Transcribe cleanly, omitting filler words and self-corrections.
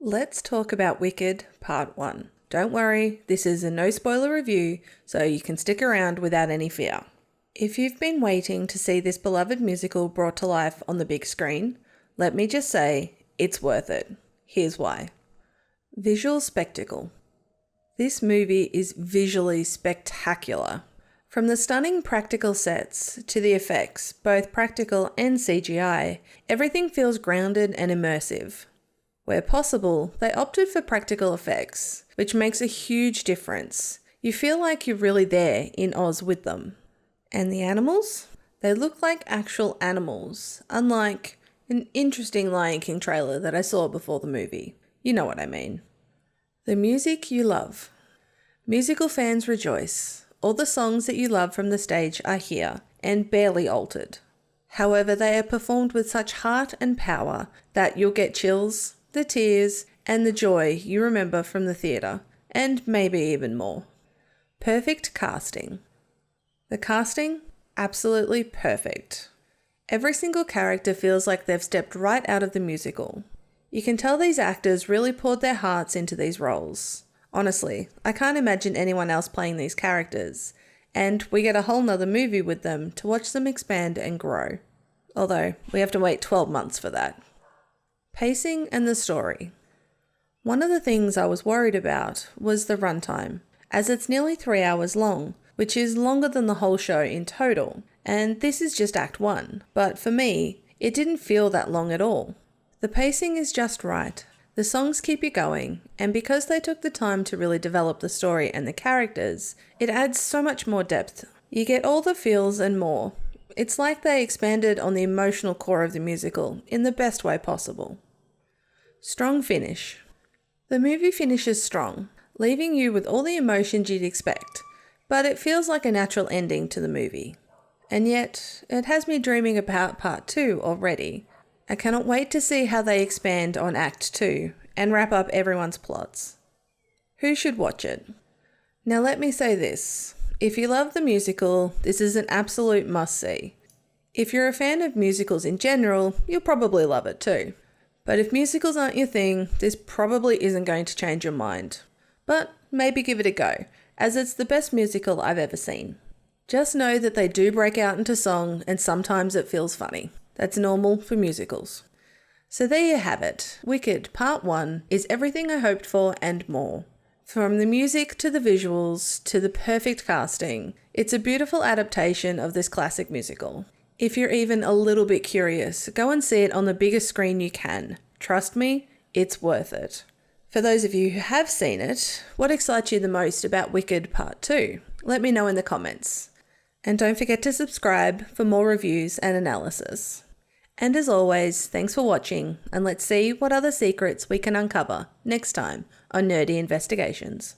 Let's talk about Wicked Part 1. Don't worry, this is a no spoiler review, so you can stick around without any fear. If you've been waiting to see this beloved musical brought to life on the big screen, let me just say, it's worth it. Here's why. Visual spectacle. This movie is visually spectacular. From the stunning practical sets to the effects, both practical and CGI, everything feels grounded and immersive. Where possible, they opted for practical effects, which makes a huge difference. You feel like you're really there in Oz with them. And the animals? They look like actual animals, unlike an interesting Lion King trailer that I saw before the movie. You know what I mean. The music you love. Musical fans rejoice. All the songs that you love from the stage are here and barely altered. However, they are performed with such heart and power that you'll get chills, the tears, and the joy you remember from the theatre, and maybe even more. Perfect casting. The casting? Absolutely perfect. Every single character feels like they've stepped right out of the musical. You can tell these actors really poured their hearts into these roles. Honestly, I can't imagine anyone else playing these characters, and we get a whole nother movie with them to watch them expand and grow. Although, we have to wait 12 months for that. Pacing and the story. One of the things I was worried about was the runtime, as it's nearly 3 hours long, which is longer than the whole show in total, and this is just Act 1, but for me, it didn't feel that long at all. The pacing is just right. The songs keep you going, and because they took the time to really develop the story and the characters, it adds so much more depth. You get all the feels and more. It's like they expanded on the emotional core of the musical in the best way possible. Strong finish. The movie finishes strong, leaving you with all the emotions you'd expect, but it feels like a natural ending to the movie. And yet, it has me dreaming about Part 2 already. I cannot wait to see how they expand on Act 2 and wrap up everyone's plots. Who should watch it? Now let me say this. If you love the musical, this is an absolute must-see. If you're a fan of musicals in general, you'll probably love it too. But if musicals aren't your thing, this probably isn't going to change your mind. But maybe give it a go, as it's the best musical I've ever seen. Just know that they do break out into song and sometimes it feels funny. That's normal for musicals. So there you have it. Wicked Part 1 is everything I hoped for and more. From the music to the visuals to the perfect casting, it's a beautiful adaptation of this classic musical. If you're even a little bit curious, go and see it on the biggest screen you can. Trust me, it's worth it. For those of you who have seen it, what excites you the most about Wicked Part 2? Let me know in the comments. And don't forget to subscribe for more reviews and analysis. And as always, thanks for watching, and let's see what other secrets we can uncover next time on Nerdy Investigations.